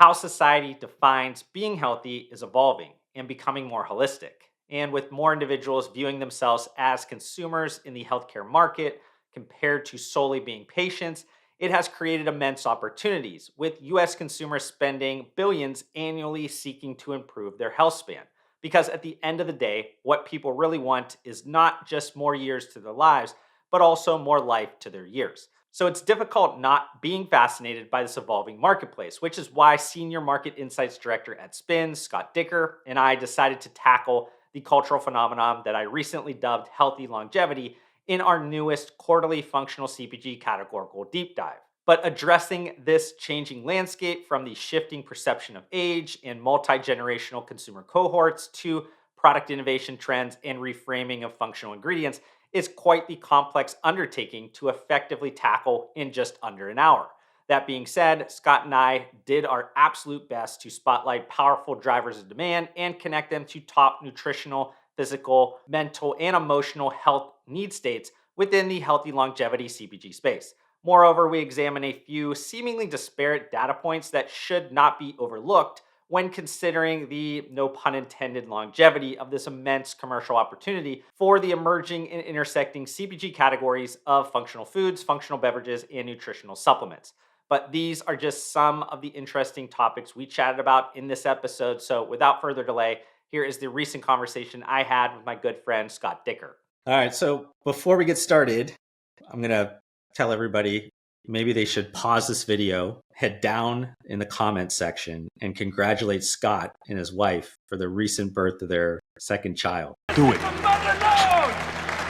how society defines being healthy is evolving and becoming more holistic. And with more individuals viewing themselves as consumers in the healthcare market compared to solely being patients, it has created immense opportunities, with US consumers spending billions annually seeking to improve their health span. Because at the end of the day, what people really want is not just more years to their lives, but also more life to their years. So it's difficult not being fascinated by this evolving marketplace, which is why Senior Market Insights Director at Spin, Scott Dicker, and I decided to tackle the cultural phenomenon that I recently dubbed healthy longevity in our newest quarterly functional CPG categorical deep dive. But addressing this changing landscape from the shifting perception of age and multi generational consumer cohorts to product innovation trends and reframing of functional ingredients is quite the complex undertaking to effectively tackle in just under an hour. That being said, Scott and I did our absolute best to spotlight powerful drivers of demand and connect them to top nutritional, physical, mental, and emotional health need states within the healthy longevity CPG space. Moreover, we examine a few seemingly disparate data points that should not be overlooked when considering the, no pun intended, longevity of this immense commercial opportunity for the emerging and intersecting CPG categories of functional foods, functional beverages, and nutritional supplements. But these are just some of the interesting topics we chatted about in this episode. So without further delay, here is the recent conversation I had with my good friend, Scott Dicker. All right. So before we get started, I'm going to tell everybody maybe they should pause this video, head down in the comments section, and congratulate Scott and his wife for the recent birth of their second child. Do it.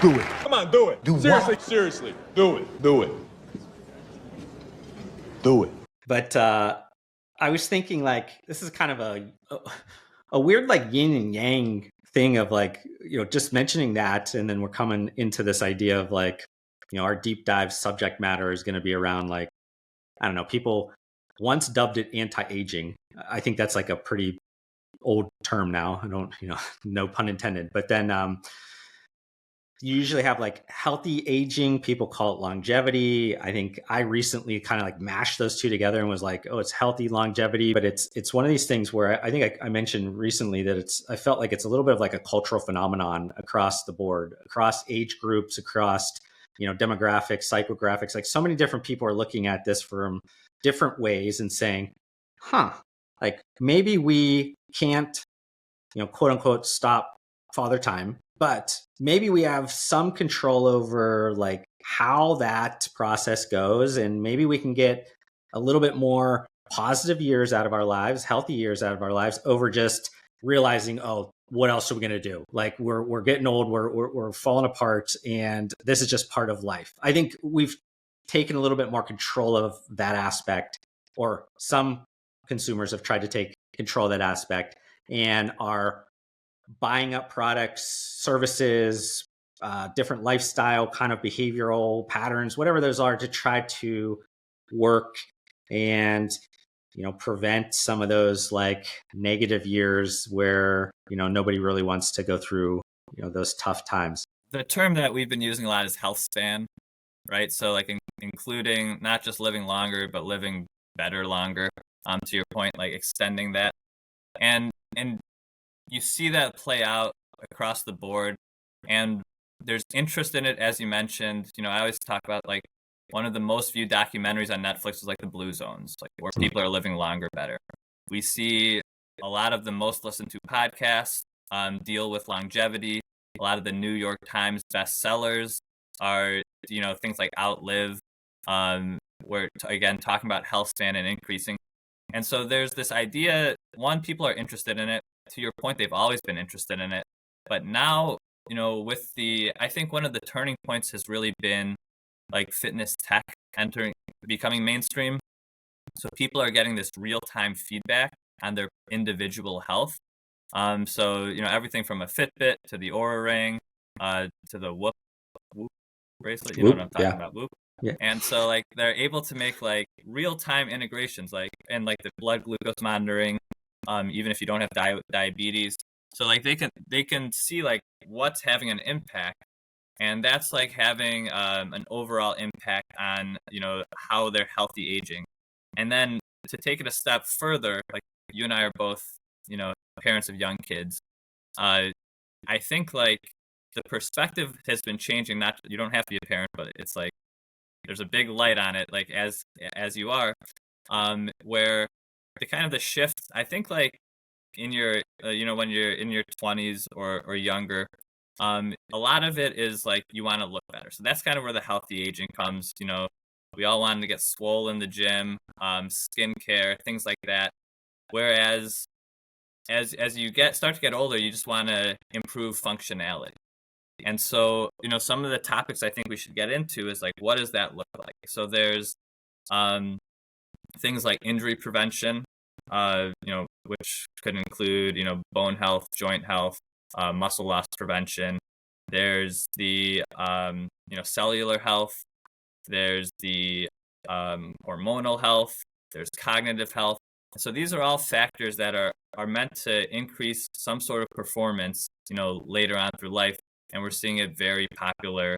Do it. Come on, do it. Do seriously, what? seriously. Do it. Do it. Do it. But I was thinking, like, this is kind of a weird, like, yin and yang thing of, like, just mentioning that, and then we're coming into this idea of, like, our deep dive subject matter is going to be around, like, I don't know, people once dubbed it anti-aging. I think that's like a pretty old term now. I don't, no pun intended. But then you usually have like healthy aging. People call it longevity. I think I recently kind of like mashed those two together and was like, oh, it's healthy longevity. But it's one of these things where I think I mentioned recently that I felt like it's a little bit of like a cultural phenomenon across the board, across age groups, across demographics, psychographics. Like, so many different people are looking at this from different ways and saying, like, maybe we can't, quote unquote, stop father time, but maybe we have some control over, like, how that process goes. And maybe we can get a little bit more positive years out of our lives, healthy years out of our lives, over just realizing, oh, what else are we going to do? Like, we're getting old, we're falling apart, and this is just part of life. I think we've taken a little bit more control of that aspect, or some consumers have tried to take control of that aspect and are buying up products, services, different lifestyle kind of behavioral patterns, whatever those are, to try to work and prevent some of those, like, negative years where, nobody really wants to go through, those tough times. The term that we've been using a lot is Healthspan, right? So, like, including not just living longer, but living better longer, to your point, like extending that. And you see that play out across the board, and there's interest in it, as you mentioned. I always talk about, like, one of the most viewed documentaries on Netflix is like the Blue Zones, like, where people are living longer, better. We see a lot of the most listened to podcasts deal with longevity. A lot of the New York Times bestsellers are, things like Outlive, where, again, talking about health span and increasing. And so there's this idea, one, people are interested in it. To your point, they've always been interested in it. But now, I think one of the turning points has really been, like, fitness tech becoming mainstream. So people are getting this real-time feedback on their individual health. So, everything from a Fitbit to the Oura Ring, to the Whoop bracelet, you know what I'm talking about, Whoop. Yeah. And so, like, they're able to make, like, real-time integrations, like, and, like, the blood glucose monitoring, even if you don't have diabetes. So, like, they can see, like, what's having an impact. And that's, like, having an overall impact on, how they're healthy aging. And then to take it a step further, like you and I are both, parents of young kids. I think like the perspective has been changing. Not you don't have to be a parent, but it's like there's a big light on it, like as you are, where the kind of the shift. I think like in your, when you're in your 20s or younger, a lot of it is like you want to look better. So that's kind of where the healthy aging comes. We all wanted to get swole in the gym, skincare, things like that. Whereas as you start to get older, you just want to improve functionality. And so, some of the topics I think we should get into is like, what does that look like? So there's things like injury prevention, which could include, bone health, joint health, muscle loss prevention. There's the, cellular health. There's the hormonal health. There's cognitive health. So these are all factors that are meant to increase some sort of performance, later on through life. And we're seeing it very popular.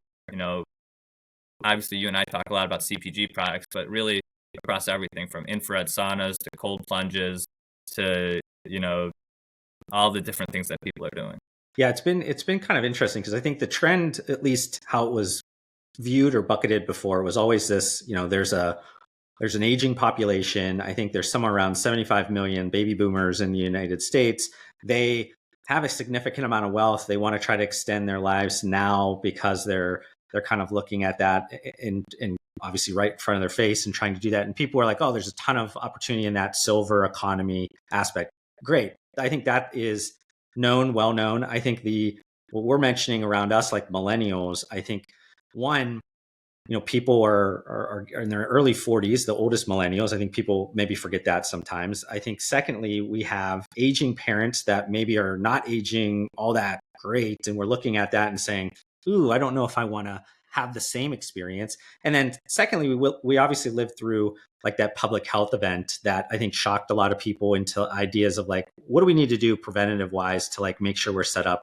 Obviously you and I talk a lot about CPG products, but really across everything from infrared saunas to cold plunges to, all the different things that people are doing. Yeah, it's been kind of interesting because I think the trend, at least how it was viewed or bucketed before, was always this, there's an aging population. I think there's somewhere around 75 million baby boomers in the United States. They have a significant amount of wealth. They want to try to extend their lives now because they're kind of looking at that and obviously right in front of their face and trying to do that. And people are like, oh, there's a ton of opportunity in that silver economy aspect. Great. I think that is well known. I think what we're mentioning around us, like millennials, I think one, people are in their early 40s, the oldest millennials. I think people maybe forget that sometimes. I think secondly, we have aging parents that maybe are not aging all that great. And we're looking at that and saying, ooh, I don't know if I want to have the same experience. And then secondly, we obviously lived through like that public health event that I think shocked a lot of people into ideas of like, what do we need to do preventative wise to like make sure we're set up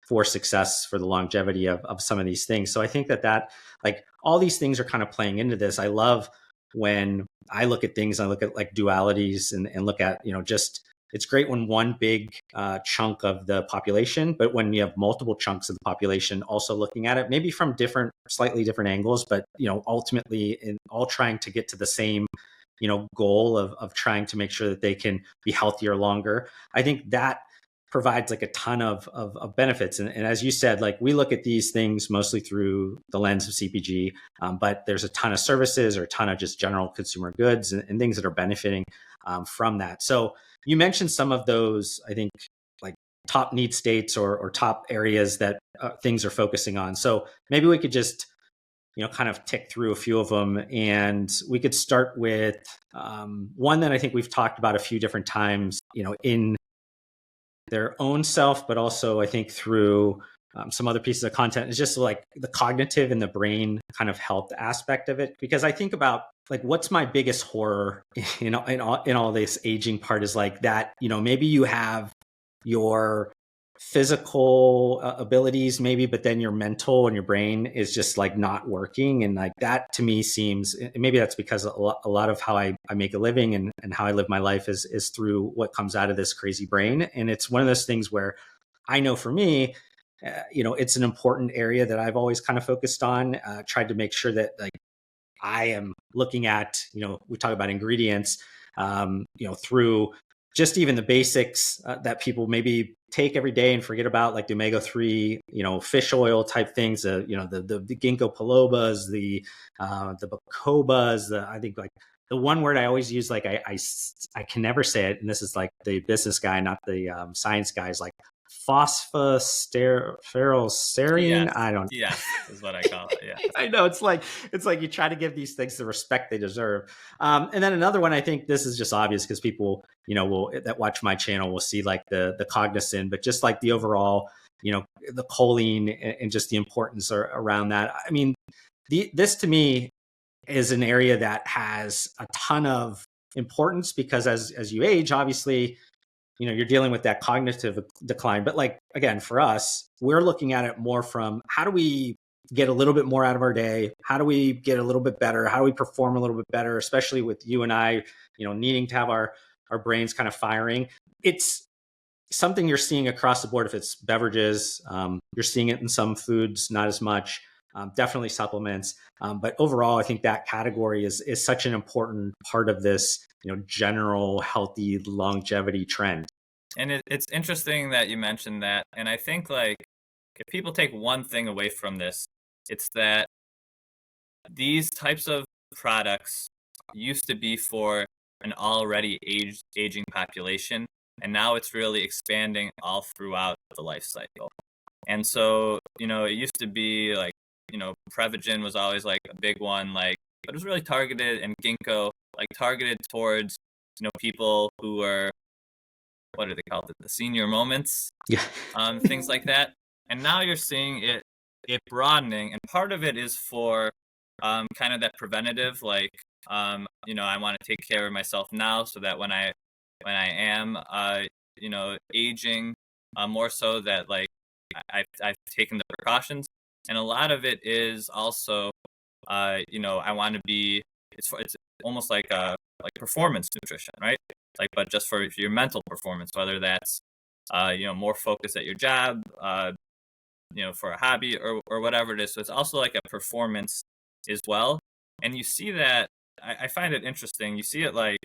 for success for the longevity of some of these things. So I think that like all these things are kind of playing into this. I love when I look at things, I look at like dualities and look at, just it's great when one big chunk of the population, but when you have multiple chunks of the population also looking at it, maybe from slightly different angles, but, ultimately in all trying to get to the same, goal of trying to make sure that they can be healthier longer. I think that provides like a ton of benefits. And as you said, like we look at these things mostly through the lens of CPG, but there's a ton of services or a ton of just general consumer goods and things that are benefiting from that. So you mentioned some of those, I think, like top need states or top areas that things are focusing on. So maybe we could just, kind of tick through a few of them. And we could start with one that I think we've talked about a few different times, in their own self, but also I think through some other pieces of content is just like the cognitive and the brain kind of health aspect of it. Because I think about like, what's my biggest horror, in all this aging part is like that, maybe you have your physical abilities maybe, but then your mental and your brain is just like not working. And like that to me seems, maybe that's because a lot of how I make a living and how I live my life is through what comes out of this crazy brain. And it's one of those things where I know for me, it's an important area that I've always kind of focused on, tried to make sure that like I am looking at, we talk about ingredients, through just even the basics that people maybe take every day and forget about, like the omega-3, fish oil type things, the ginkgo bilobas, the bacobas, I think like the one word I always use, like I can never say it. And this is like the business guy, not the science guy, is like phosphosterylserine. Yes. I don't. Yeah, is what I call it. Yeah. I know it's like you try to give these things the respect they deserve. And then another one, I think this is just obvious because people, that watch my channel will see like the cognizant, but just like the overall, the choline and just the importance around that. I mean, this to me is an area that has a ton of importance because as you age, obviously, you're dealing with that cognitive decline. But like, again, for us, we're looking at it more from how do we get a little bit more out of our day? How do we get a little bit better? How do we perform a little bit better, especially with you and I, needing to have our brains kind of firing? It's something you're seeing across the board. If it's beverages, you're seeing it in some foods, not as much. Definitely supplements. But overall, I think that category is such an important part of this, general healthy longevity trend. And it's interesting that you mentioned that. And I think like if people take one thing away from this, it's that these types of products used to be for an already aging population, and now it's really expanding all throughout the life cycle. And so, it used to be like, Prevagen was always like a big one, like, but it was really targeted, and Ginkgo, like targeted towards, people who are, what are they called? The senior moments, Yeah. Things like that. And now you're seeing it broadening, and part of it is for kind of that preventative, like, I want to take care of myself now so that when I am, aging, more so that like I've taken the precautions. And a lot of it is also, I want to be, it's almost like performance nutrition, right? Like, but just for your mental performance, whether that's, more focus at your job, for a hobby or whatever it is. So it's also like a performance as well. And you see that, I find it interesting. You see it like,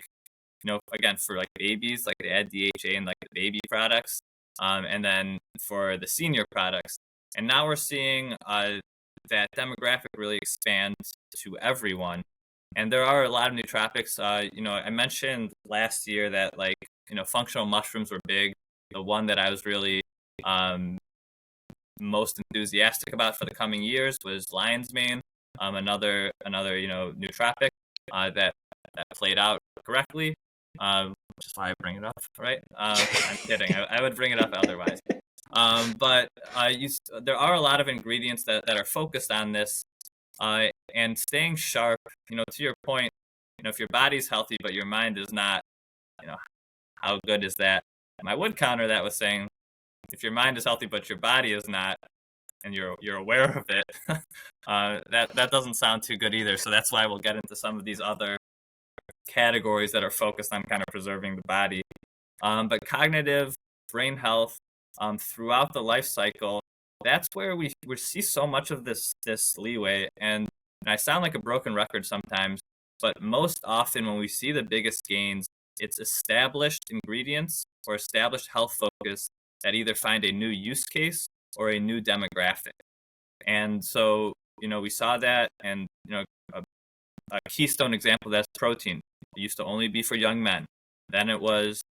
again, for like babies, like they add DHA in like the baby products, and then for the senior products. And now we're seeing that demographic really expand to everyone. And there are a lot of nootropics. I mentioned last year that like, functional mushrooms were big. The one that I was really most enthusiastic about for the coming years was lion's mane, another nootropic that played out correctly, which is why I bring it up, right? I'm kidding. I would bring it up otherwise. But there are a lot of ingredients that are focused on this, and staying sharp. To your point, if your body's healthy but your mind is not, how good is that? And I would counter that with saying, if your mind is healthy but your body is not, and you're aware of it, that doesn't sound too good either. So that's why we'll get into some of these other categories that are focused on kind of preserving the body. But cognitive, brain health, throughout the life cycle, that's where we see so much of this leeway. And I sound like a broken record sometimes, but most often when we see the biggest gains, it's established ingredients or established health focus that either find a new use case or a new demographic. And so, we saw that, and, a keystone example, that's protein. It used to only be for young men. Then it was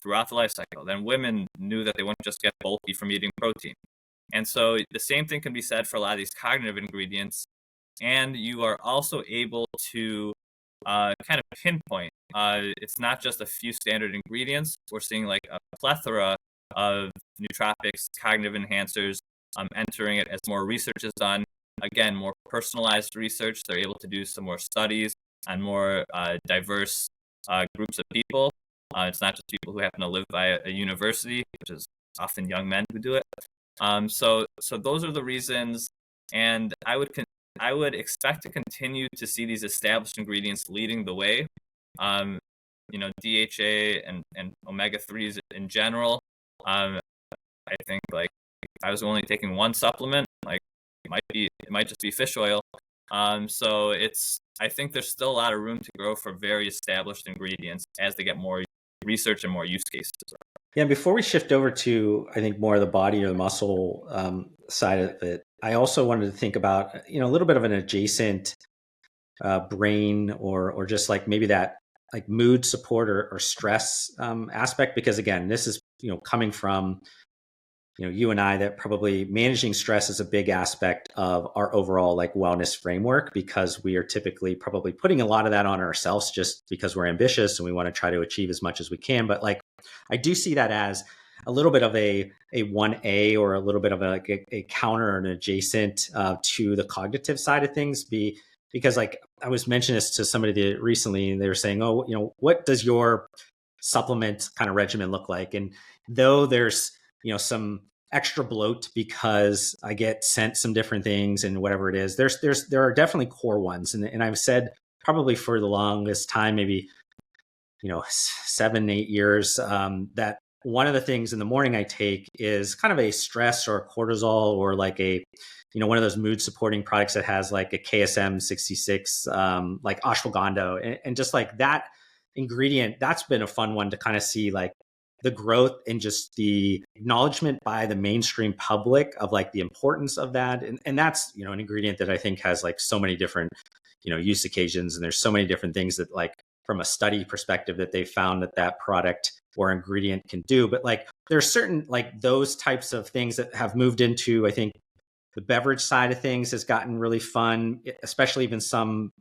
throughout the life cycle. Then women knew that they wouldn't just get bulky from eating protein. And so the same thing can be said for a lot of these cognitive ingredients. And you are also able to kind of pinpoint. It's not just a few standard ingredients. We're seeing like a plethora of nootropics, cognitive enhancers, entering it as more research is done. Again, more personalized research. They're able to do some more studies on more diverse groups of people. It's not just people who happen to live by a university, which is often young men who do it. So those are the reasons, and I would expect to continue to see these established ingredients leading the way. DHA and omega-3s in general. I think like if I was only taking one supplement, like it might just be fish oil. So I think there's still a lot of room to grow for very established ingredients as they get more research and more use cases. Yeah, before we shift over to, I think, more of the body or the muscle side of it, I also wanted to think about, a little bit of an adjacent brain or just like maybe that like mood support or stress aspect, because again, this is, coming from, you and I, that probably managing stress is a big aspect of our overall like wellness framework, because we are typically probably putting a lot of that on ourselves just because we're ambitious and we want to try to achieve as much as we can. But like, I do see that as a little bit of a 1A or a little bit of a counter or an adjacent to the cognitive side of things. Because like I was mentioning this to somebody recently, and they were saying, oh, what does your supplement kind of regimen look like? And though there's, some extra bloat because I get sent some different things and whatever it is. There are definitely core ones, and I've said probably for the longest time, maybe 7-8 years, that one of the things in the morning I take is kind of a stress or a cortisol or like a one of those mood supporting products that has like a KSM 66, like ashwagandha, and just like that ingredient. That's been a fun one to kind of see like the growth and just the acknowledgement by the mainstream public of like the importance of that. And that's, an ingredient that I think has like so many different, use occasions. And there's so many different things that like from a study perspective that they found that product or ingredient can do. But like there's certain like those types of things that have moved into, I think, the beverage side of things has gotten really fun, especially even some,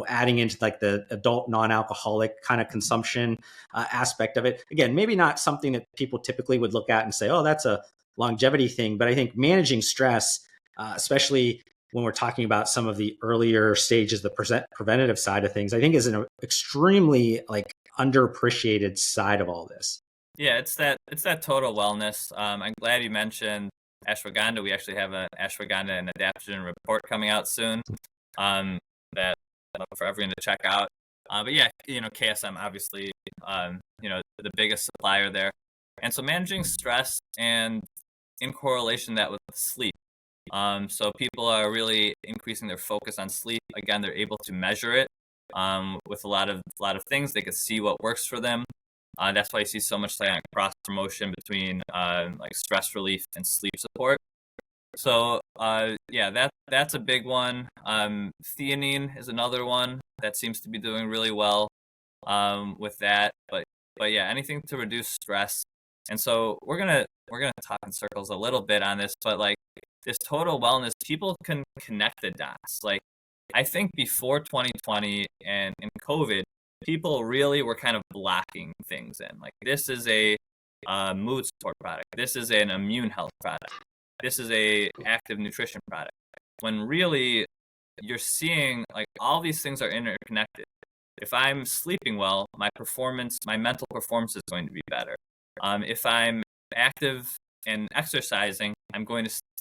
adding into like the adult non-alcoholic kind of consumption aspect of it. Again, maybe not something that people typically would look at and say, oh, that's a longevity thing. But I think managing stress, especially when we're talking about some of the earlier stages, the preventative side of things, I think is an extremely like underappreciated side of all this. Yeah, it's that total wellness. I'm glad you mentioned ashwagandha. We actually have an ashwagandha and adaptogen report coming out soon, that for everyone to check out. But yeah, KSM obviously, the biggest supplier there, and so managing stress and in correlation that with sleep. So people are really increasing their focus on sleep. Again, they're able to measure it with a lot of things. They can see what works for them. That's why you see so much like cross promotion between like stress relief and sleep support. So that's a big one. Theanine is another one that seems to be doing really well with that. But yeah, anything to reduce stress. And so we're gonna talk in circles a little bit on this, but like this total wellness, people can connect the dots. Like I think before 2020 and in COVID, people really were kind of blocking things in. Like this is a mood support product. This is an immune health product. This is a active nutrition product. When really you're seeing like all these things are interconnected. If I'm sleeping well, my mental performance is going to be better. If I'm active and exercising,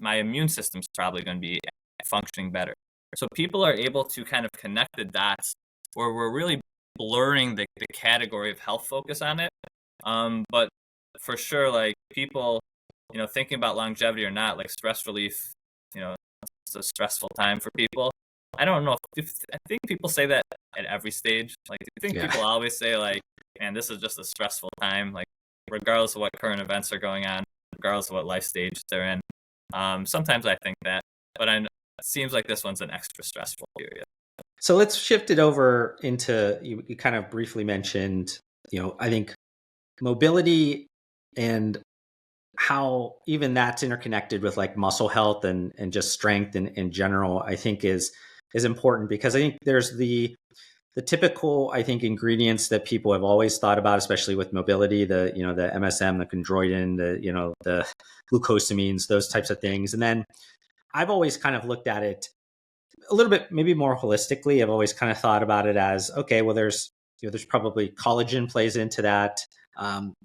my immune system's probably going to be functioning better. So people are able to kind of connect the dots where we're really blurring the category of health focus on it. But for sure, like people, thinking about longevity or not, like stress relief, it's a stressful time for people. I don't know I think people say that at every stage. Like I think people always say like, man, this is just a stressful time, like regardless of what current events are going on, regardless of what life stage they're in. Sometimes I think that, but it seems like this one's an extra stressful period. So let's shift it over into, you kind of briefly mentioned, I think mobility and how even that's interconnected with like muscle health and just strength in general, I think is important, because I think there's the typical, I think, ingredients that people have always thought about, especially with mobility, the MSM, the chondroitin, the glucosamines, those types of things. And then I've always kind of looked at it a little bit, maybe more holistically. I've always kind of thought about it as, okay, well, there's probably collagen plays into that.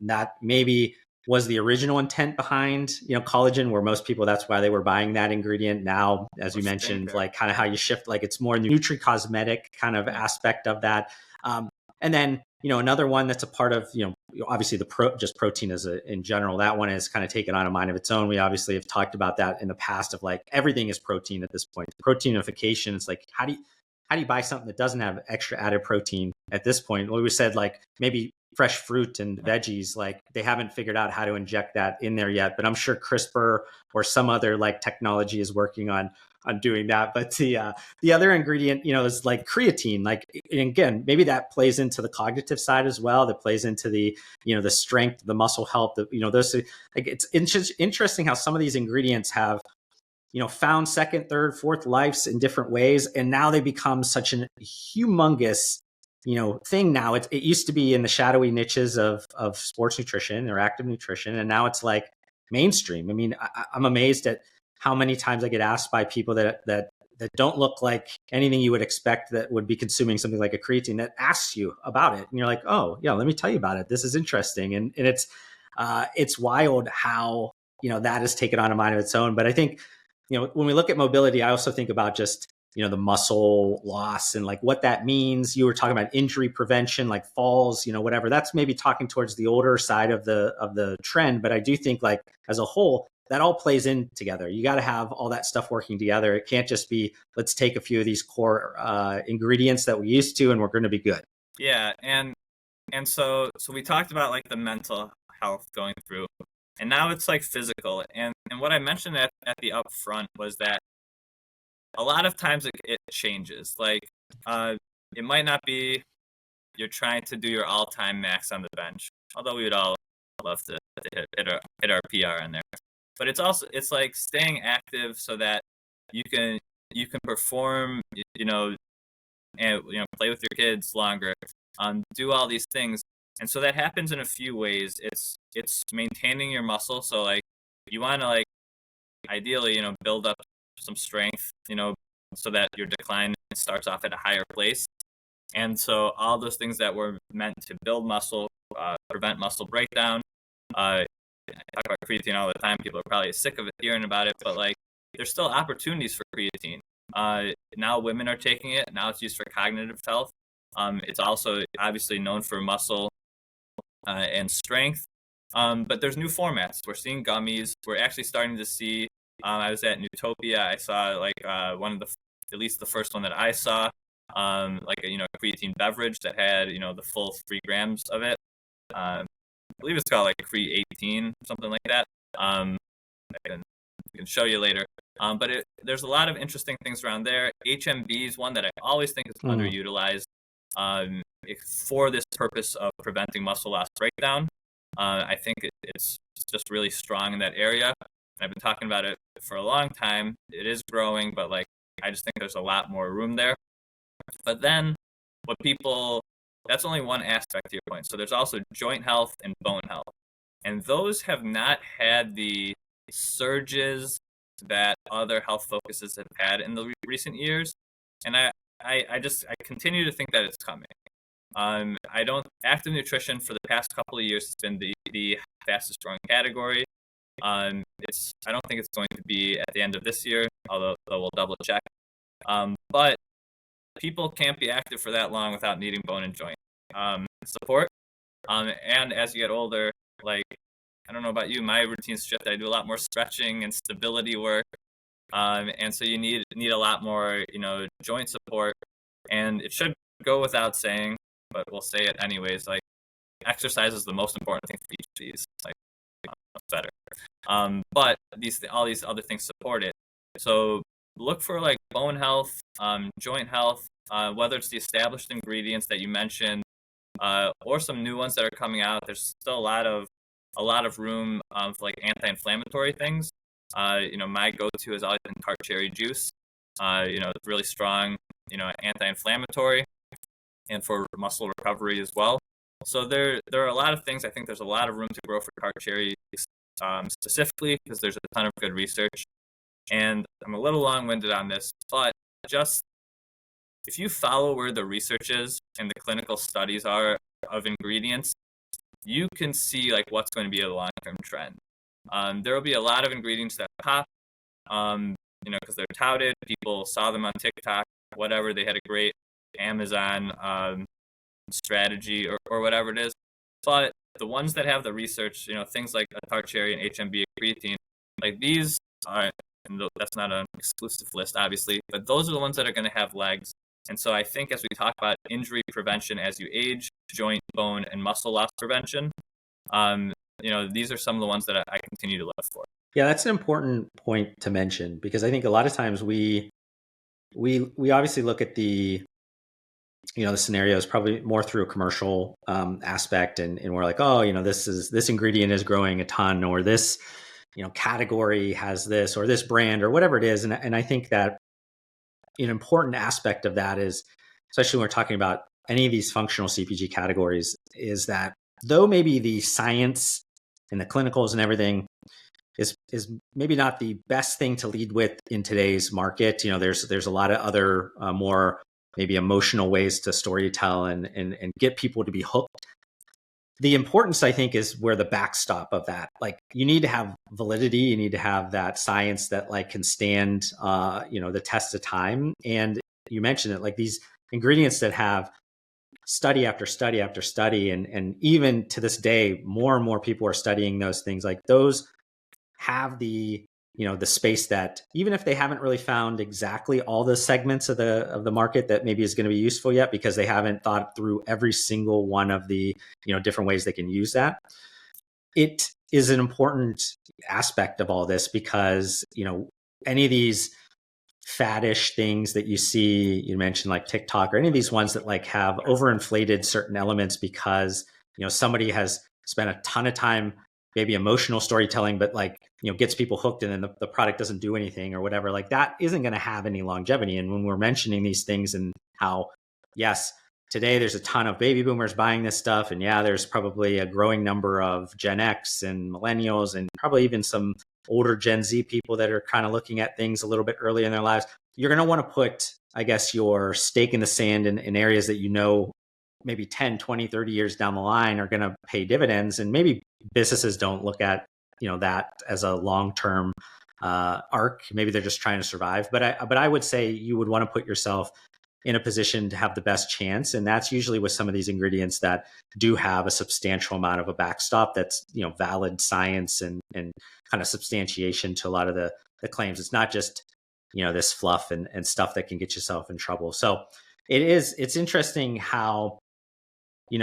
That maybe was the original intent behind, collagen, where most people, that's why they were buying that ingredient. Now, as you mentioned, like kind of how you shift, like it's more nutri-cosmetic kind of aspect of that. And then, another one that's a part of, obviously just protein in general, that one is kind of taken on a mind of its own. We obviously have talked about that in the past of like, everything is protein at this point. Proteinification, it's like, how do you buy something that doesn't have extra added protein at this point? Well, we said like maybe fresh fruit and veggies, like they haven't figured out how to inject that in there yet, but I'm sure CRISPR or some other like technology is working on doing that. But the other ingredient, is like creatine. Like, and again, maybe that plays into the cognitive side as well. That plays into the, the strength, the muscle health, those, like, it's interesting how some of these ingredients have, found second, third, fourth lives in different ways. And now they become such an humongous, thing now. It used to be in the shadowy niches of sports nutrition or active nutrition. And now it's like mainstream. I mean, I'm amazed at how many times I get asked by people that don't look like anything you would expect that would be consuming something like a creatine, that asks you about it. And you're like, oh yeah, let me tell you about it. This is interesting. And it's wild how that has taken on a mind of its own. But I think, when we look at mobility, I also think about just, the muscle loss and like what that means. You were talking about injury prevention, like falls, whatever. That's maybe talking towards the older side of the trend. But I do think like as a whole, that all plays in together. You got to have all that stuff working together. It can't just be, let's take a few of these core ingredients that we used to, and we're going to be good. Yeah. And so we talked about like the mental health going through, and now it's like physical. And what I mentioned at the upfront was that a lot of times it changes. Like, it might not be you're trying to do your all-time max on the bench, although we would all love to hit our PR on there. But it's like staying active so that you can perform, and play with your kids longer, do all these things. And so that happens in a few ways. It's maintaining your muscle. So like you want to like ideally, build up some strength, so that your decline starts off at a higher place. And so all those things that were meant to build muscle, prevent muscle breakdown. I talk about creatine all the time. People are probably sick of it, hearing about it, but like there's still opportunities for creatine. Now women are taking it. Now it's used for cognitive health. It's also obviously known for muscle and strength. But there's new formats. We're seeing gummies. We're actually starting to see. I was at Newtopia. I saw like at least the first one that I saw, like a creatine beverage that had the full 3 grams of it. I believe it's called like Cre18, something like that. I can show you later. But there's a lot of interesting things around there. HMB is one that I always think is underutilized for this purpose of preventing muscle loss breakdown. I think it's just really strong in that area. I've been talking about it for a long time. It is growing, but like I just think there's a lot more room there. But then that's only one aspect to your point. So there's also joint health and bone health. And those have not had the surges that other health focuses have had in the recent years. And I continue to think that it's coming. Active nutrition for the past couple of years has been the fastest growing category. I don't think it's going to be at the end of this year, although we'll double check. But people can't be active for that long without needing bone and joint support. And as you get older, like, I don't know about you, my routine's shifted. I do a lot more stretching and stability work. And so you need a lot more, joint support. And it should go without saying, but we'll say it anyways. Like, exercise is the most important thing for each of these. Like, better. But all these other things support it. So look for like bone health, joint health, whether it's the established ingredients that you mentioned, or some new ones that are coming out. There's still a lot of room for like anti-inflammatory things. My go-to has always been tart cherry juice. It's really strong, anti-inflammatory, and for muscle recovery as well. So there are a lot of things. I think there's a lot of room to grow for tart cherry specifically because there's a ton of good research. And I'm a little long-winded on this, but just if you follow where the research is and the clinical studies are of ingredients, you can see like what's going to be a long-term trend. There will be a lot of ingredients that pop, because they're touted. People saw them on TikTok, whatever. They had a great Amazon strategy or whatever it is. But the ones that have the research, things like tart cherry and HMB creatine, like these are, and that's not an exclusive list, obviously, but those are the ones that are going to have legs. And so I think as we talk about injury prevention as you age, joint, bone, and muscle loss prevention, these are some of the ones that I continue to look for. Yeah, that's an important point to mention because I think a lot of times we obviously look at the scenarios probably more through a commercial aspect, and we're like, oh, this ingredient is growing a ton, or this category has this, or this brand, or whatever it is, and I think that an important aspect of that is, especially when we're talking about any of these functional CPG categories, is that though maybe the science and the clinicals and everything is maybe not the best thing to lead with in today's market. There's a lot of other more maybe emotional ways to storytell and get people to be hooked. the importance, I think, is where the backstop of that, like, you need to have validity, you need to have that science that like can stand, the test of time. And you mentioned it, like these ingredients that have study after study after study, and even to this day, more and more people are studying those things. Like those have the space that, even if they haven't really found exactly all the segments of the market that maybe is going to be useful yet, because they haven't thought through every single one of the different ways they can use that, it is an important aspect of all this, because any of these faddish things that you see, you mentioned like TikTok or any of these ones that like have overinflated certain elements because somebody has spent a ton of time, maybe emotional storytelling, but like gets people hooked, and then the product doesn't do anything or whatever, like that isn't going to have any longevity. And when we're mentioning these things, and how, yes, today there's a ton of baby boomers buying this stuff, and yeah, there's probably a growing number of Gen X and millennials, and probably even some older Gen Z people that are kind of looking at things a little bit early in their lives. You're going to want to put, I guess, your stake in the sand in areas that maybe 10, 20, 30 years down the line are going to pay dividends. And maybe businesses don't look at that as a long-term arc. Maybe they're just trying to survive. But I would say you would want to put yourself in a position to have the best chance, and that's usually with some of these ingredients that do have a substantial amount of a backstop that's valid science and kind of substantiation to a lot of the claims. It's not just this fluff and stuff that can get yourself in trouble. So it's interesting how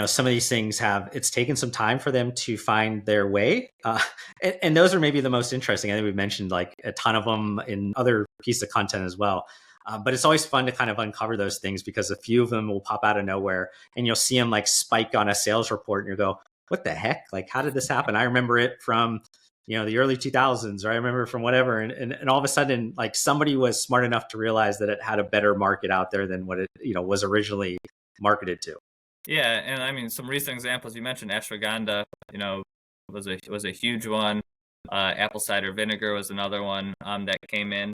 some of these things it's taken some time for them to find their way. And those are maybe the most interesting. I think we've mentioned like a ton of them in other pieces of content as well. But it's always fun to kind of uncover those things, because a few of them will pop out of nowhere and you'll see them like spike on a sales report and you go, what the heck? Like, how did this happen? I remember it from, the early 2000s, or I remember from whatever. And all of a sudden, like somebody was smart enough to realize that it had a better market out there than what it, was originally marketed to. Yeah. And I mean, some recent examples, you mentioned ashwagandha, was a huge one. Apple cider vinegar was another one that came in.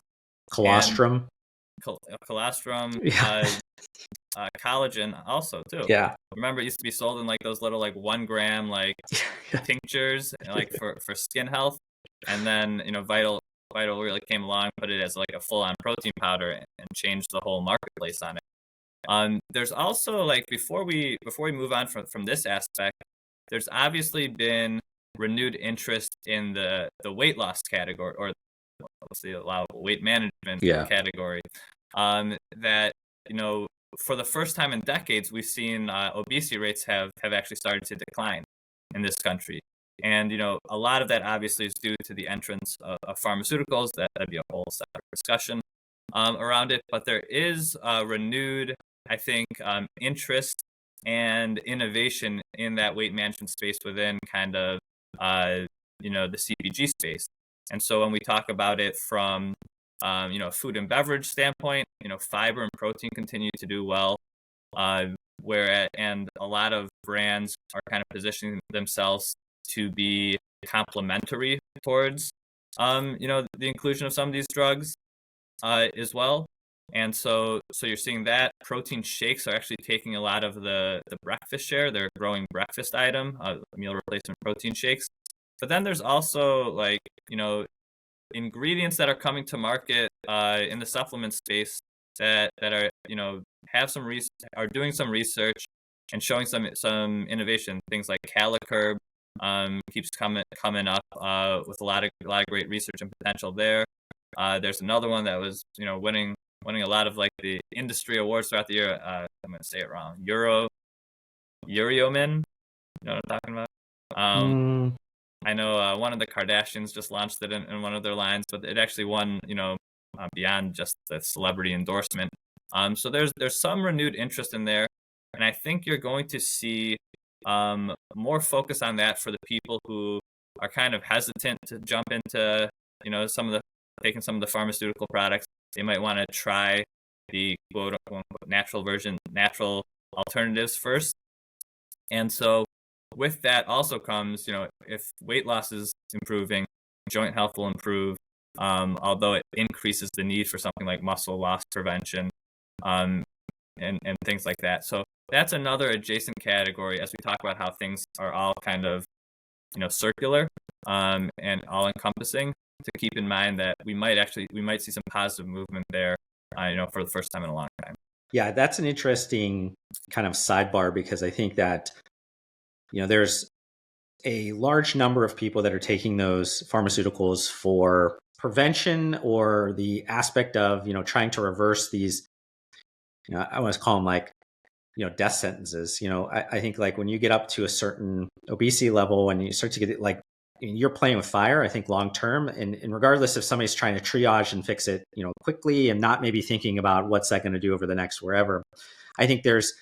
Colostrum. Colostrum, Yeah. collagen also too. Yeah. Remember, it used to be sold in like those little like 1 gram like tinctures, like for skin health, and then Vital really came along, put it as like a full on protein powder, and changed the whole marketplace on it. There's also, like, before we move on from this aspect, there's obviously been renewed interest in the weight loss category, or let's see, weight management category. That for the first time in decades, we've seen obesity rates have actually started to decline in this country. And a lot of that obviously is due to the entrance of pharmaceuticals. That'd be a whole separate discussion around it. But there is renewed, I think, interest and innovation in that weight management space within kind of the CPG space. And so when we talk about it from food and beverage standpoint, fiber and protein continue to do well, and a lot of brands are kind of positioning themselves to be complementary towards the inclusion of some of these drugs as well. And so you're seeing that protein shakes are actually taking a lot of the breakfast share. They're a growing breakfast item, meal replacement protein shakes. But then there's also like ingredients that are coming to market in the supplement space that are are doing some research and showing some innovation. Things like Calicurb keeps coming up with a lot of great research and potential there. There's another one that was winning a lot of like the industry awards throughout the year. I'm gonna say it wrong. Uriomin. You know what I'm talking about? I know one of the Kardashians just launched it in one of their lines, but it actually won, beyond just the celebrity endorsement. So there's some renewed interest in there, and I think you're going to see more focus on that for the people who are kind of hesitant to jump into, taking some of the pharmaceutical products. They might want to try the quote unquote natural alternatives first. And so with that also comes, if weight loss is improving, joint health will improve, although it increases the need for something like muscle loss prevention. and things like that. So that's another adjacent category as we talk about how things are all kind of, circular, and all encompassing, to keep in mind that we might see some positive movement there, for the first time in a long time. Yeah, that's an interesting kind of sidebar, because I think that, there's a large number of people that are taking those pharmaceuticals for prevention, or the aspect of, trying to reverse these, I want to call them like, death sentences. I think like when you get up to a certain obesity level and you start to get it, like, you're playing with fire, I think, long term. And regardless if somebody's trying to triage and fix it, quickly, and not maybe thinking about what's that going to do over the next wherever, I think there's,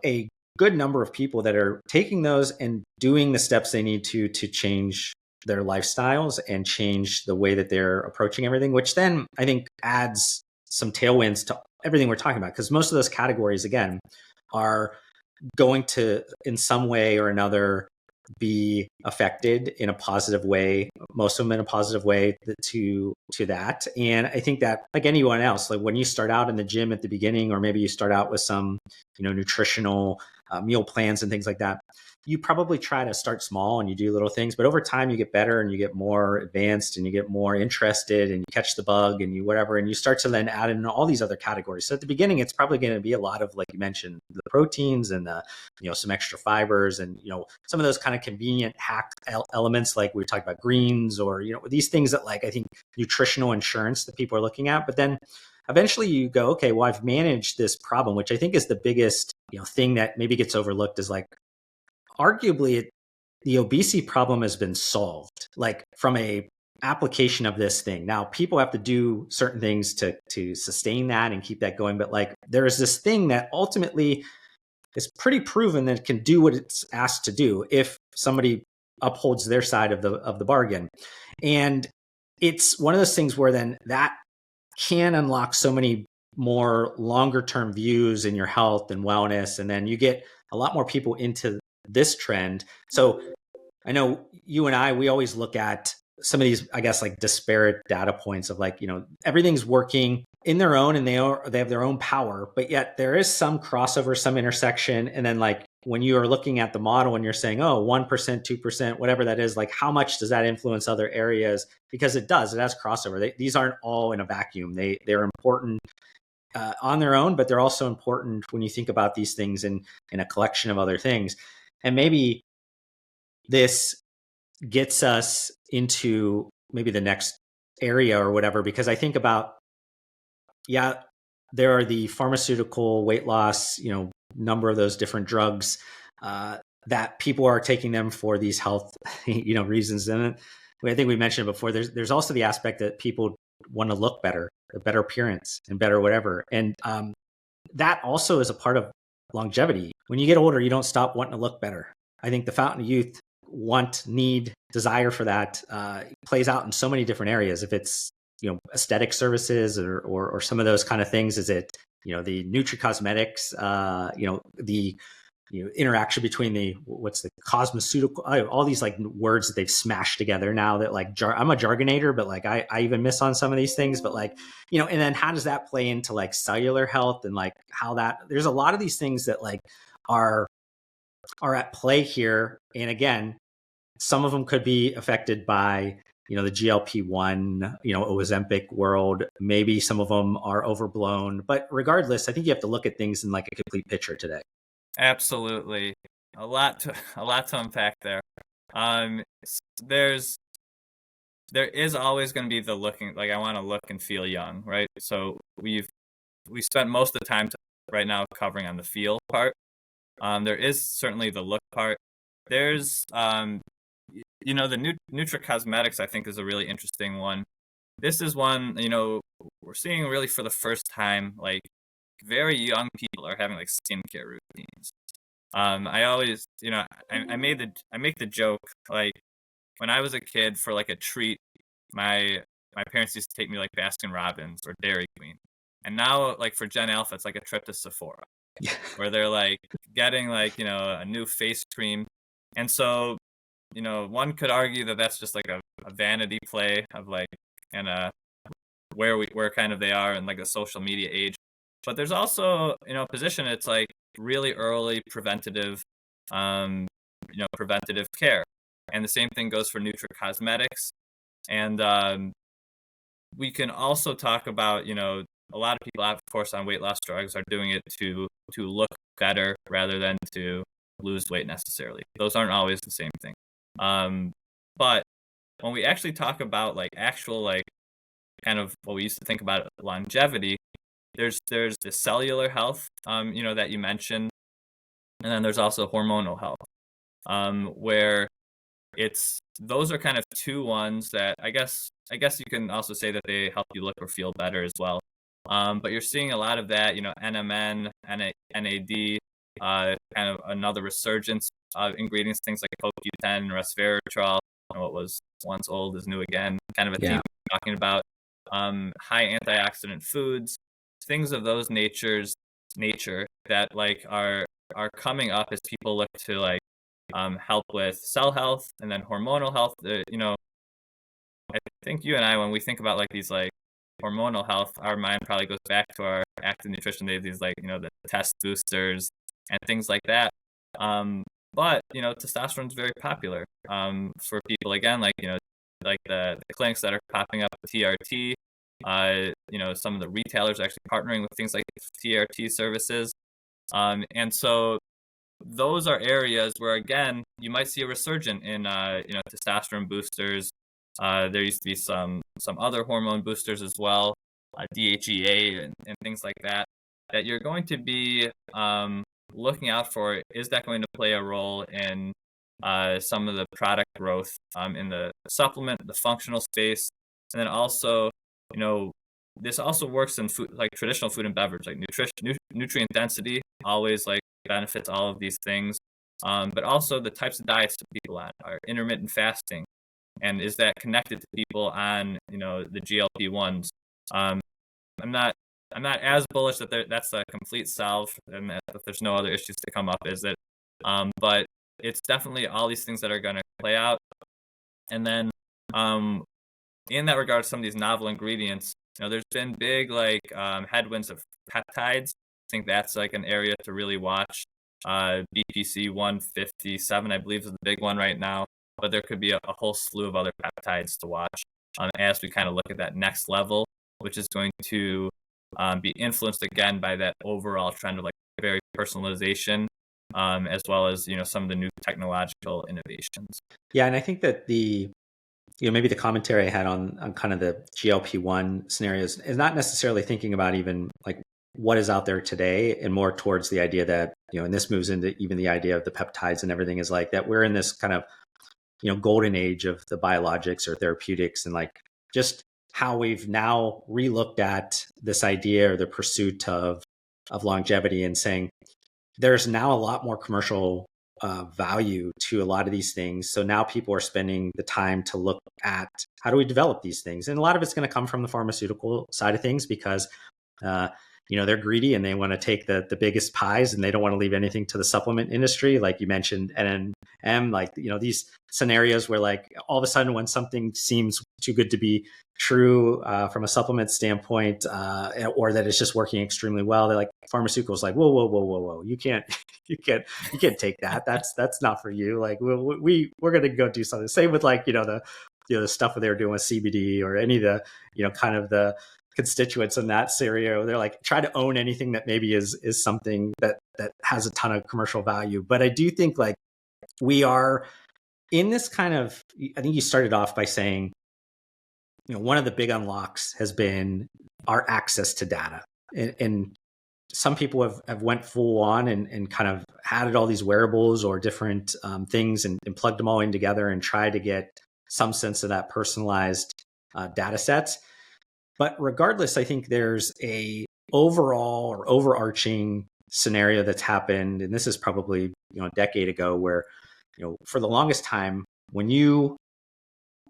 a good number of people that are taking those and doing the steps they need to change their lifestyles and change the way that they're approaching everything, which then I think adds some tailwinds to everything we're talking about. Because most of those categories, again, are going to, in some way or another, be affected in a positive way, most of them in a positive way, to that. And I think that, like anyone else, like when you start out in the gym at the beginning, or maybe you start out with some, nutritional meal plans and things like that, you probably try to start small and you do little things, but over time you get better and you get more advanced and you get more interested and you catch the bug and you whatever, and you start to then add in all these other categories. So at the beginning, it's probably going to be a lot of, like you mentioned, the proteins and the, some extra fibers, and, some of those kind of convenient hack elements, like we talked about greens, or, these things that, like, I think nutritional insurance that people are looking at. But then eventually you go, okay, well, I've managed this problem, which I think is the biggest, thing that maybe gets overlooked, is like, arguably the obesity problem has been solved, like from a application of this thing. Now people have to do certain things to sustain that and keep that going, but like there is this thing that ultimately is pretty proven that it can do what it's asked to do if somebody upholds their side of the bargain. And it's one of those things where then that can unlock so many more longer term views in your health and wellness, and then you get a lot more people into this trend. So I know you and I, we always look at some of these, I guess, like disparate data points of like, everything's working in their own and they have their own power, but yet there is some crossover, some intersection. And then like when you are looking at the model and you're saying, oh, 1%, 2%, whatever that is, like how much does that influence other areas? Because it has crossover. These aren't all in a vacuum. They're important on their own, but they're also important when you think about these things in a collection of other things. And maybe this gets us into maybe the next area or whatever, because I think about, there are the pharmaceutical weight loss, number of those different drugs that people are taking them for these health, reasons. And I think we mentioned before, there's also the aspect that people want to look better, a better appearance and better whatever. And that also is a part of longevity. When you get older, you don't stop wanting to look better. I think the fountain of youth, want, need, desire for that plays out in so many different areas. If it's, aesthetic services or some of those kind of things, is it, the nutricosmetics, the interaction between the cosmeceutical, all these like words that they've smashed together now that like I'm a jargonator, but like I even miss on some of these things, but like, and then how does that play into like cellular health, and like how that, there's a lot of these things that like are at play here. And again, some of them could be affected by, the GLP-1, Ozempic world. Maybe some of them are overblown, but regardless, I think you have to look at things in like a complete picture today. Absolutely. A lot to unpack there. There is always going to be the looking, like I want to look and feel young, right? So we spent most of the time right now covering on the feel part. There is certainly the look part. There's the nutricosmetics, I think, is a really interesting one. This is one, we're seeing really for the first time, like very young people are having like skincare routines. I always, I make the joke, like when I was a kid, for like a treat, my parents used to take me like Baskin Robbins or Dairy Queen. And now like for Gen Alpha, it's like a trip to Sephora where they're like getting like, a new face cream. And so, one could argue that that's just like a vanity play of like, and where kind of they are in like a social media age. But there's also, a position, it's like really early preventative, preventative care. And the same thing goes for nutracosmetics. And we can also talk about, a lot of people, of course, on weight loss drugs are doing it to look better rather than to lose weight necessarily. Those aren't always the same thing. But when we actually talk about like actual, like kind of what we used to think about longevity, there's the cellular health, that you mentioned, and then there's also hormonal health, where those are kind of two ones that I guess you can also say that they help you look or feel better as well. But you're seeing a lot of that, NMN, NAD, kind of another resurgence of ingredients, things like CoQ10, resveratrol, what was once old is new again, kind of a theme we're talking about. High antioxidant foods, things of those nature that like are coming up as people look to like help with cell health and then hormonal health. I think you and I, when we think about like these like hormonal health, our mind probably goes back to our active nutrition days, these like, the test boosters and things like that. But, testosterone is very popular for people, again, like, like the clinics that are popping up with TRT, some of the retailers are actually partnering with things like TRT services. And so those are areas where, again, you might see a resurgence in, testosterone boosters. There used to be some other hormone boosters as well, DHEA and things like that you're going to be looking out for. Is that going to play a role in some of the product growth in the supplement, the functional space? And then also, this also works in food, like traditional food and beverage, like nutrient density always like benefits all of these things. But also the types of diets that people on are intermittent fasting. And is that connected to people on, the GLP-1s? I'm not as bullish that that's a complete solve and that there's no other issues to come up, is it? But it's definitely all these things that are going to play out. And then in that regard, some of these novel ingredients, there's been big like headwinds of peptides. I think that's like an area to really watch. BPC 157, I believe, is the big one right now. But there could be a whole slew of other peptides to watch as we kind of look at that next level, which is going to be influenced again by that overall trend of like very personalization, as well as some of the new technological innovations. Yeah, and I think that maybe the commentary I had on kind of the GLP-1 scenarios is not necessarily thinking about even like what is out there today, and more towards the idea that and this moves into even the idea of the peptides and everything, is like that we're in this kind of golden age of the biologics or therapeutics, and like just how we've now relooked at this idea or the pursuit of longevity, and saying there's now a lot more commercial value to a lot of these things. So now people are spending the time to look at how do we develop these things, and a lot of it's going to come from the pharmaceutical side of things, because they're greedy and they want to take the biggest pies, and they don't want to leave anything to the supplement industry. Like you mentioned, NMN, like, these scenarios where like all of a sudden when something seems too good to be true from a supplement standpoint, or that it's just working extremely well, they're like, pharmaceuticals like, whoa, you can't take that. That's not for you. Like we're going to go do something. Same with like, the stuff that they're doing with CBD or any of the, kind of the constituents in that scenario. They're like, try to own anything that maybe is something that has a ton of commercial value. But I do think like we are in this kind of, I think you started off by saying, one of the big unlocks has been our access to data. And some people have went full on and kind of added all these wearables or different things and plugged them all in together and tried to get some sense of that personalized data sets. But regardless, I think there's a overall or overarching scenario that's happened, and this is probably a decade ago, where for the longest time, when you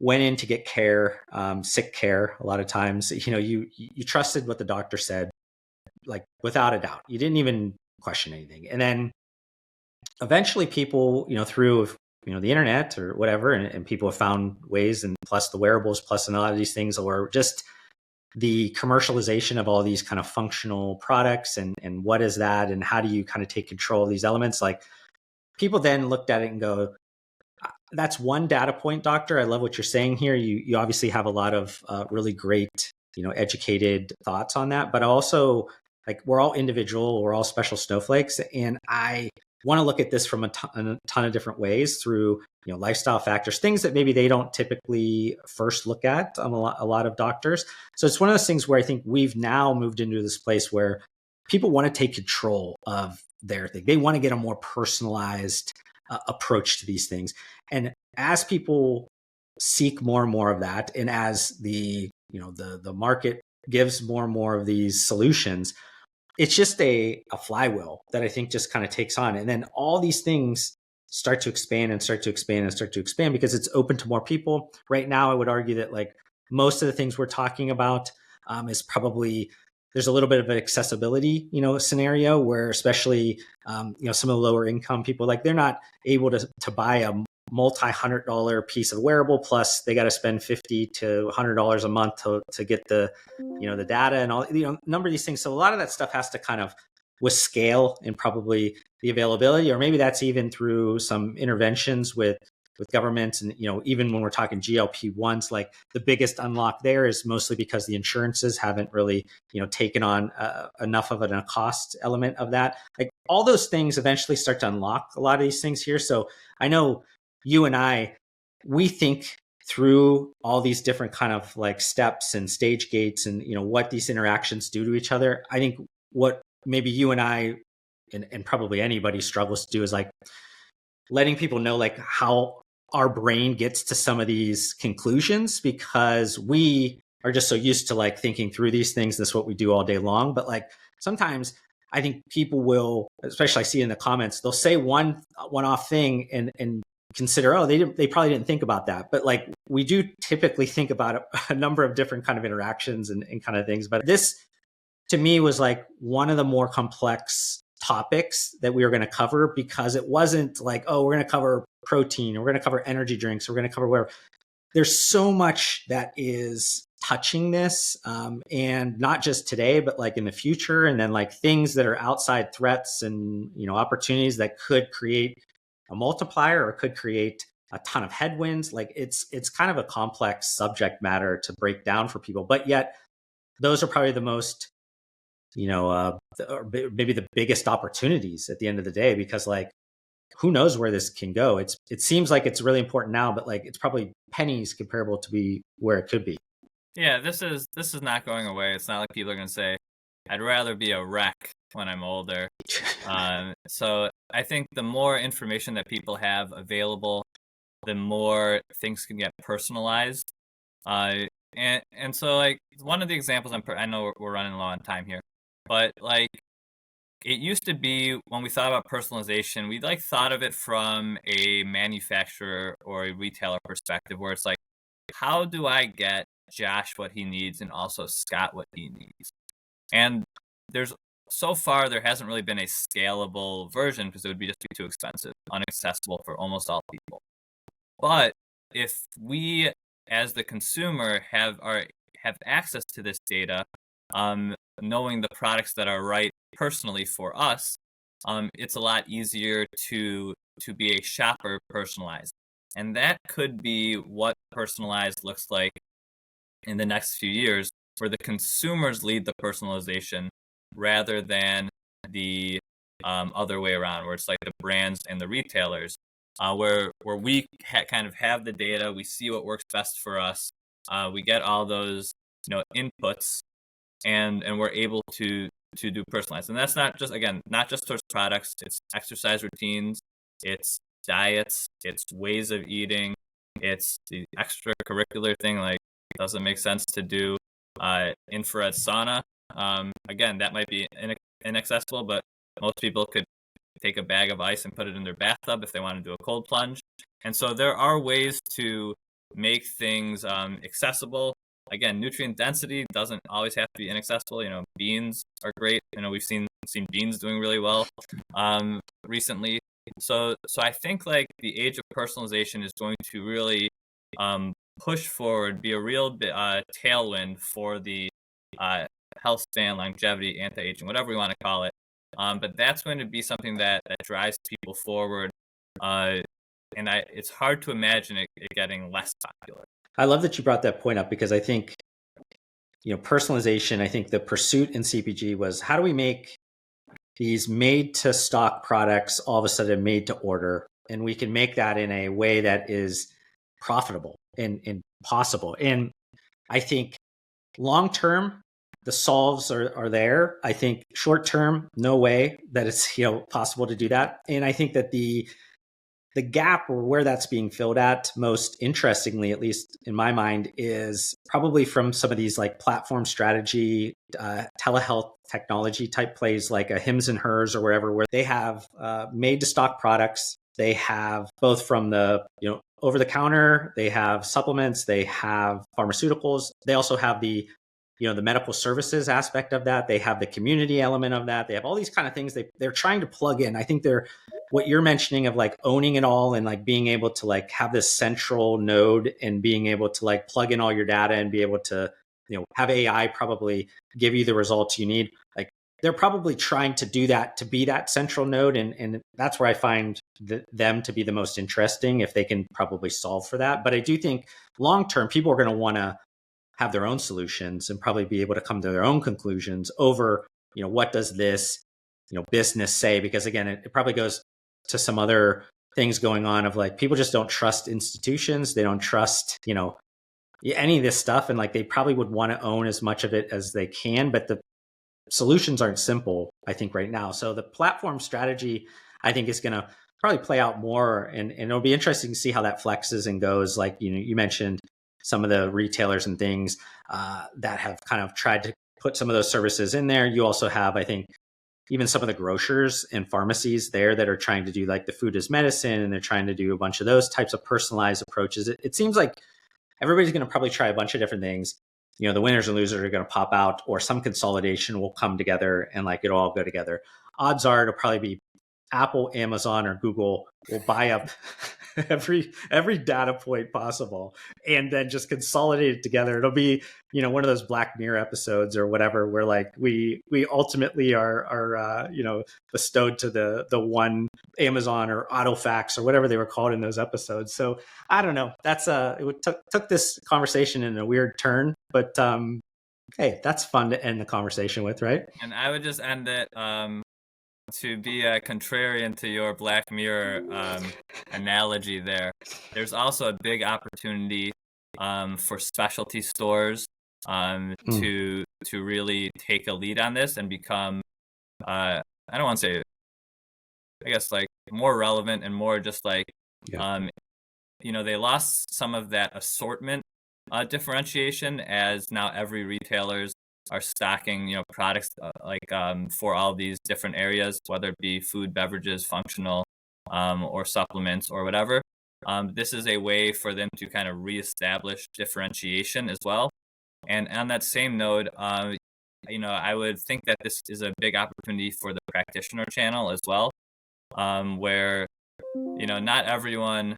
went in to get care, sick care, a lot of times, you trusted what the doctor said, like without a doubt. You didn't even question anything. And then eventually people, through the internet or whatever, and people have found ways, and plus the wearables, plus a lot of these things, or just the commercialization of all these kind of functional products and what is that and how do you kind of take control of these elements, like people then looked at it and go, that's one data point, doctor. I love what you're saying here. You obviously have a lot of really great, educated thoughts on that, but also like we're all individual, we're all special snowflakes. And I want to look at this from a ton of different ways through, lifestyle factors, things that maybe they don't typically first look at, a lot of doctors. So it's one of those things where I think we've now moved into this place where people want to take control of their thing. They want to get a more personalized approach to these things. And as people seek more and more of that, and as the market gives more and more of these solutions, it's just a flywheel that I think just kind of takes on. And then all these things start to expand and start to expand and start to expand because it's open to more people. Right now, I would argue that like most of the things we're talking about is probably, there's a little bit of an accessibility, scenario where especially, some of the lower income people, like they're not able to buy a multi-$100 piece of wearable, plus they got to spend $50 to $100 a month to get the, the data and all, number of these things. So a lot of that stuff has to kind of with scale and probably the availability, or maybe that's even through some interventions with governments. And, even when we're talking GLP-1s, like the biggest unlock there is mostly because the insurances haven't really, taken on enough of a cost element of that. Like all those things eventually start to unlock a lot of these things here. So I know you and I, we think through all these different kind of like steps and stage gates and, what these interactions do to each other. I think what maybe you and I, and probably anybody struggles to do is like letting people know like how our brain gets to some of these conclusions, because we are just so used to like thinking through these things. That's what we do all day long. But like sometimes I think people will, especially I see in the comments, they'll say one-off thing and consider, oh, they probably didn't think about that. But like we do typically think about a number of different kind of interactions and kind of things. But this to me was like one of the more complex topics that we were going to cover, because it wasn't like, oh, we're going to cover protein, or we're going to cover energy drinks, or we're going to cover whatever. There's so much that is touching this, and not just today, but like in the future, and then like things that are outside threats and opportunities that could create a multiplier or could create a ton of headwinds. Like it's kind of a complex subject matter to break down for people, but yet those are probably the most or maybe the biggest opportunities at the end of the day, because like, who knows where this can go? It seems like it's really important now, but like, it's probably pennies comparable to be where it could be. Yeah, this is not going away. It's not like people are going to say, I'd rather be a wreck when I'm older. So I think the more information that people have available, the more things can get personalized. And so like one of the examples, I know we're running low on time here, but like it used to be when we thought about personalization, we like thought of it from a manufacturer or a retailer perspective, where it's like, how do I get Josh what he needs and also Scott what he needs? And so far there hasn't really been a scalable version, because it would just be too expensive, inaccessible for almost all people. But if we as the consumer have access to this data, knowing the products that are right personally for us, it's a lot easier to be a shopper personalized. And that could be what personalized looks like in the next few years, where the consumers lead the personalization rather than the other way around, where it's like the brands and the retailers, where we kind of have the data, we see what works best for us, we get all those inputs, and we're able to do personalized. And that's not just towards products. It's exercise routines, it's diets, it's ways of eating, it's the extracurricular thing, like does it make sense to do infrared sauna? Again, that might be inaccessible, but most people could take a bag of ice and put it in their bathtub if they want to do a cold plunge. And so there are ways to make things accessible. Again, nutrient density doesn't always have to be inaccessible. Beans are great. We've seen beans doing really well recently. So I think like the age of personalization is going to really push forward, be a real tailwind for the health span, longevity, anti-aging, whatever we want to call it. But that's going to be something that drives people forward. Uh, and it's hard to imagine it getting less popular. I love that you brought that point up because I think, personalization, I think the pursuit in CPG was how do we make these made to stock products all of a sudden made to order? And we can make that in a way that is profitable and possible. And I think long term, the solves are there. I think short term, no way that it's possible to do that. And I think that the gap or where that's being filled at most interestingly, at least in my mind, is probably from some of these like platform strategy, telehealth technology type plays like a Hims and Hers or wherever, where they have made to stock products. They have both from the, over the counter, they have supplements, they have pharmaceuticals. They also have the medical services aspect of that. They have the community element of that. They have all these kind of things they're trying to plug in. I think what you're mentioning of like owning it all and like being able to like have this central node and being able to like plug in all your data and be able to, have AI probably give you the results you need. Like they're probably trying to do that, to be that central node. And that's where I find them to be the most interesting if they can probably solve for that. But I do think long-term, people are going to want to have their own solutions and probably be able to come to their own conclusions over, what does this, business say? Because again, it probably goes to some other things going on of like, people just don't trust institutions. They don't trust, any of this stuff. And like, they probably would want to own as much of it as they can, but the solutions aren't simple, I think right now. So the platform strategy, I think is going to probably play out more. And it'll be interesting to see how that flexes and goes. Like, you mentioned some of the retailers and things that have kind of tried to put some of those services in there. You also have, I think, even some of the grocers and pharmacies there that are trying to do like the food as medicine, and they're trying to do a bunch of those types of personalized approaches. It seems like everybody's going to probably try a bunch of different things. The winners and losers are going to pop out, or some consolidation will come together and like it'll all go together. Odds are it'll probably be Apple, Amazon, or Google will buy up every data point possible and then just consolidate it together. It'll be, one of those Black Mirror episodes or whatever, where like we ultimately are bestowed to the one Amazon or Autofax or whatever they were called in those episodes. So I don't know. That's it took this conversation in a weird turn, but hey, that's fun to end the conversation with, right? And I would just end it to be a contrarian to your Black Mirror analogy there. There's also a big opportunity for specialty stores to really take a lead on this and become, I don't want to say, I guess, like more relevant and more just like, they lost some of that assortment differentiation, as now every retailers are stocking, products for all these different areas, whether it be food, beverages, functional, or supplements or whatever. This is a way for them to kind of reestablish differentiation as well. And on that same note, I would think that this is a big opportunity for the practitioner channel as well, where, not everyone,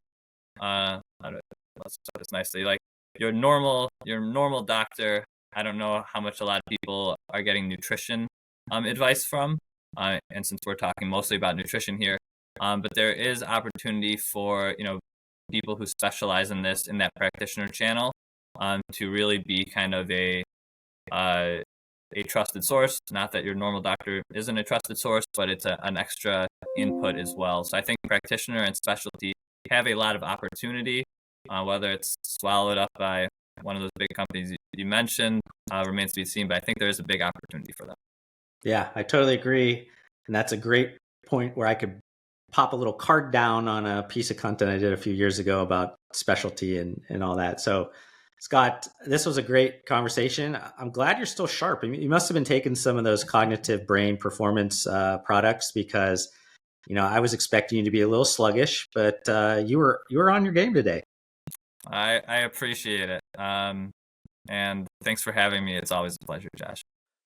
let's put this nicely, like your normal doctor, I don't know how much a lot of people are getting nutrition advice from, and since we're talking mostly about nutrition here, but there is opportunity for people who specialize in this in that practitioner channel to really be kind of a trusted source. Not that your normal doctor isn't a trusted source, but it's an extra input as well. So I think practitioner and specialty have a lot of opportunity, whether it's swallowed up by one of those big companies you mentioned remains to be seen, but I think there is a big opportunity for them. Yeah, I totally agree. And that's a great point where I could pop a little card down on a piece of content I did a few years ago about specialty and all that. So Scott, this was a great conversation. I'm glad you're still sharp. I mean, you must have been taking some of those cognitive brain performance products, because, I was expecting you to be a little sluggish, but you were on your game today. I appreciate it. And thanks for having me. It's always a pleasure, Josh.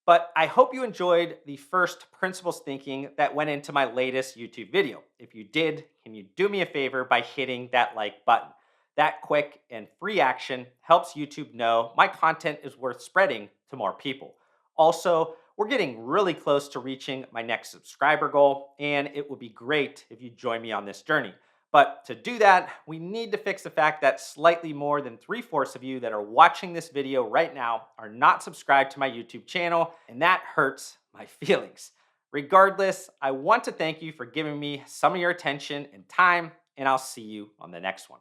But I hope you enjoyed the first principles thinking that went into my latest YouTube video. If you did, can you do me a favor by hitting that like button? That quick and free action helps YouTube know my content is worth spreading to more people. Also, we're getting really close to reaching my next subscriber goal, and it would be great if you join me on this journey. But to do that, we need to fix the fact that slightly more than 3/4 of you that are watching this video right now are not subscribed to my YouTube channel, and that hurts my feelings. Regardless, I want to thank you for giving me some of your attention and time, and I'll see you on the next one.